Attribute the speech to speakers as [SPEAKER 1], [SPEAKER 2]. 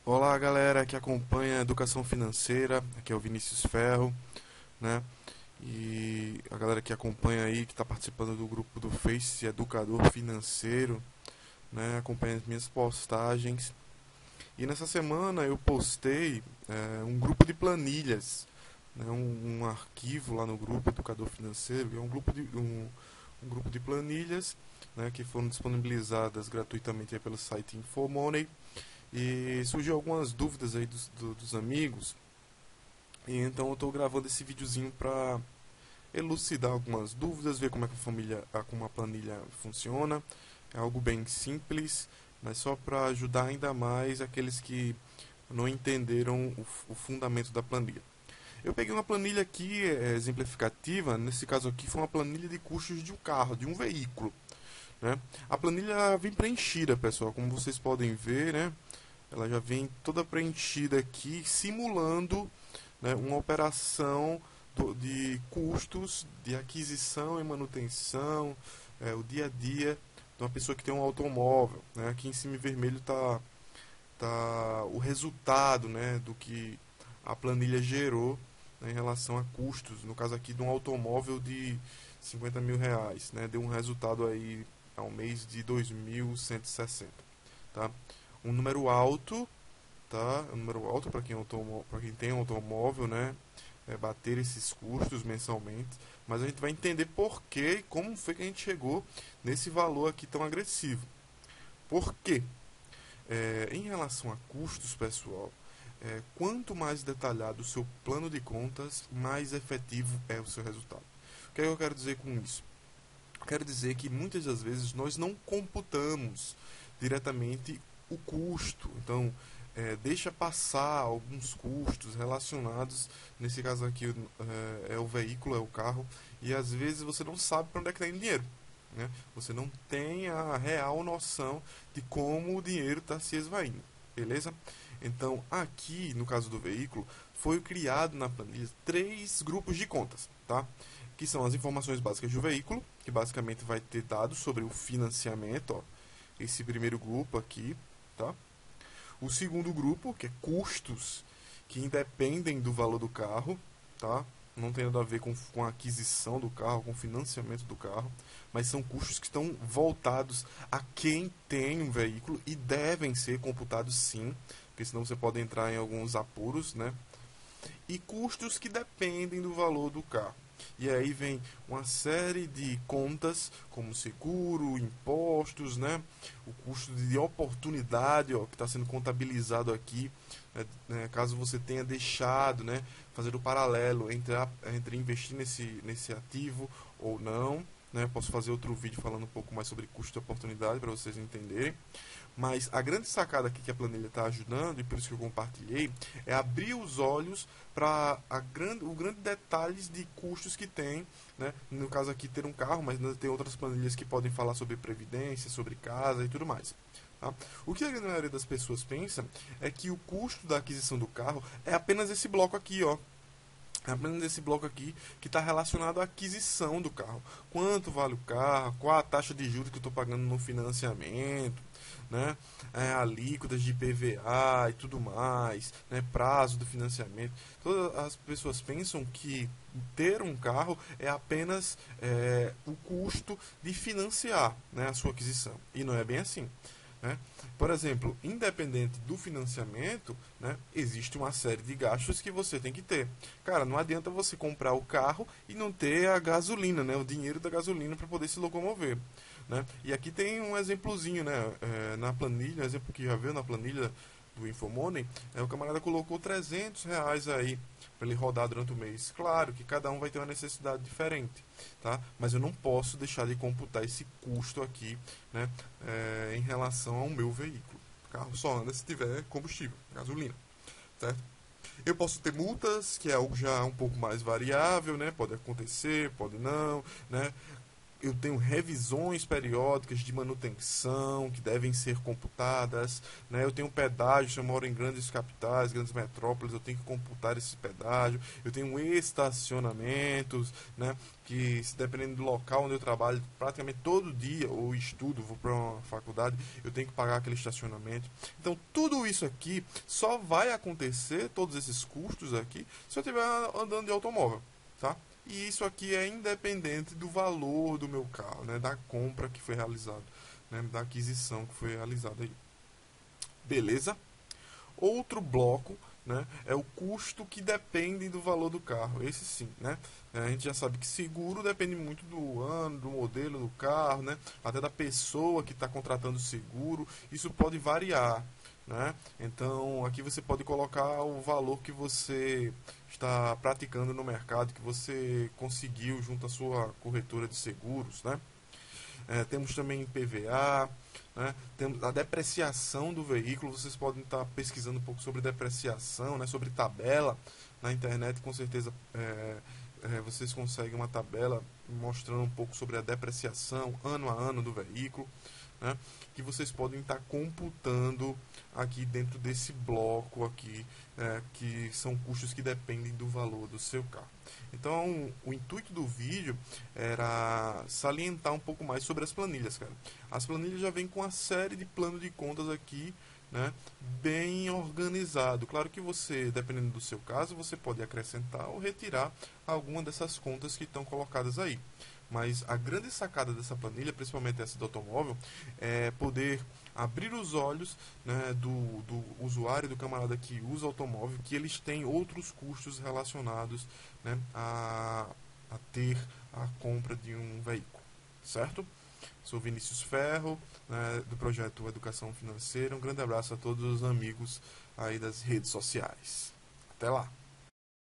[SPEAKER 1] Olá, galera que acompanha a Educação Financeira, aqui é o Vinícius Ferro, né? E a galera que acompanha aí, que está participando do grupo do Face Educador Financeiro, né? Acompanha as minhas postagens. E nessa semana eu postei um grupo de planilhas, né? Um arquivo lá no grupo Educador Financeiro, que é um grupo de planilhas, né? Que foram disponibilizadas gratuitamente aí pelo site Infomoney. E surgiu algumas dúvidas aí dos amigos. E então eu estou gravando esse videozinho para elucidar algumas dúvidas, ver como é que como a planilha funciona. É algo bem simples, mas só para ajudar ainda mais aqueles que não entenderam o fundamento da planilha. Eu peguei uma planilha aqui exemplificativa, nesse caso aqui foi uma planilha de custos de um carro, de um veículo, né? A planilha vem preenchida, pessoal, como vocês podem ver, né? Ela já vem toda preenchida aqui, simulando, né, uma operação de custos de aquisição e manutenção, o dia a dia de uma pessoa que tem um automóvel, né? Aqui em cima em vermelho tá o resultado, né, do que a planilha gerou, né, em relação a custos. No caso aqui de um automóvel de 50 mil reais, né? Deu um resultado aí ao mês de 2.160, tá? Um número alto, tá? Um número alto para quem tem automóvel, né? Bater esses custos mensalmente, mas a gente vai entender por que e como foi que a gente chegou nesse valor aqui tão agressivo. Por quê? Em relação a custos, pessoal, quanto mais detalhado o seu plano de contas, mais efetivo é o seu resultado. O que é que eu quero dizer com isso? Quero dizer que muitas das vezes nós não computamos diretamente o custo. Então, deixa passar alguns custos relacionados, nesse caso aqui é o veículo, é o carro, e às vezes você não sabe para onde é que está indo o dinheiro. Né? Você não tem a real noção de como o dinheiro está se esvaindo. Beleza? Então, aqui no caso do veículo, foi criado na planilha três grupos de contas, tá? Que são as informações básicas do veículo, que basicamente vai ter dados sobre o financiamento, ó, esse primeiro grupo aqui, tá? O segundo grupo, que é custos, que independem do valor do carro, tá? Não tem nada a ver com a aquisição do carro, com o financiamento do carro, mas são custos que estão voltados a quem tem um veículo e devem ser computados sim, porque senão você pode entrar em alguns apuros, né? E custos que dependem do valor do carro. E aí vem uma série de contas, como seguro, impostos, né? O custo de oportunidade, ó, que está sendo contabilizado aqui, né? Caso você tenha deixado, né? Fazer o paralelo entre investir nesse ativo ou não. Né? Posso fazer outro vídeo falando um pouco mais sobre custo de oportunidade para vocês entenderem. Mas a grande sacada aqui que a planilha está ajudando, e por isso que eu compartilhei, é abrir os olhos para o grande detalhes de custos que tem, né? No caso aqui ter um carro, mas tem outras planilhas que podem falar sobre previdência, sobre casa e tudo mais. Tá? O que a grande maioria das pessoas pensa é que o custo da aquisição do carro é apenas esse bloco aqui, ó. É apenas esse bloco aqui que está relacionado à aquisição do carro. Quanto vale o carro, qual a taxa de juros que eu estou pagando no financiamento, né? Alíquotas de IPVA e tudo mais, né? Prazo do financiamento. Todas as pessoas pensam que ter um carro é apenas o custo de financiar, né, a sua aquisição. E não é bem assim. Né? Por exemplo, independente do financiamento, né, existe uma série de gastos que você tem que ter. Cara, não adianta você comprar o carro e não ter a gasolina, né, o dinheiro da gasolina para poder se locomover. Né? E aqui tem um exemplozinho, né, na planilha, um exemplo que já veio na planilha do Infomoney, o camarada colocou R$ 300 aí para ele rodar durante o mês. Claro que cada um vai ter uma necessidade diferente, tá? Mas eu não posso deixar de computar esse custo aqui, né, em relação ao meu veículo. O carro só anda se tiver combustível, gasolina, certo? Eu posso ter multas, que é algo já um pouco mais variável, né? Pode acontecer, pode não, né? eu tenho revisões periódicas de manutenção que devem ser computadas, né? Eu tenho pedágio, se eu moro em grandes capitais, grandes metrópoles, eu tenho que computar esse pedágio. Eu tenho estacionamentos, né? Que, se dependendo do local onde eu trabalho, praticamente todo dia, ou estudo, vou para uma faculdade, eu tenho que pagar aquele estacionamento. Então, tudo isso aqui só vai acontecer, todos esses custos aqui, se eu estiver andando de automóvel, tá? E isso aqui é independente do valor do meu carro, né, da compra que foi realizada, né, da aquisição que foi realizada aí. Beleza? Outro bloco, né, é o custo que depende do valor do carro. Esse sim, né? A gente já sabe que seguro depende muito do ano, do modelo do carro, né? Até da pessoa que está contratando o seguro. Isso pode variar, né? Então, aqui você pode colocar o valor que você está praticando no mercado, que você conseguiu junto à sua corretora de seguros, né? Temos também PVA, né? Temos a depreciação do veículo. Vocês podem estar pesquisando um pouco sobre depreciação, né? Sobre tabela na internet, com certeza vocês conseguem uma tabela mostrando um pouco sobre a depreciação ano a ano do veículo, né? Que vocês podem estar computando aqui dentro desse bloco aqui, que são custos que dependem do valor do seu carro. Então, o intuito do vídeo era salientar um pouco mais sobre as planilhas, cara. As planilhas já vêm com uma série de planos de contas aqui, né, bem organizado. Claro que você, dependendo do seu caso, você pode acrescentar ou retirar alguma dessas contas que estão colocadas aí. Mas a grande sacada dessa planilha, principalmente essa do automóvel, é poder abrir os olhos, né, do usuário, do camarada que usa automóvel, que eles têm outros custos relacionados, né, a ter a compra de um veículo, certo? Sou Vinícius Ferro, né, do projeto Educação Financeira. Um grande abraço a todos os amigos aí das redes sociais. Até lá!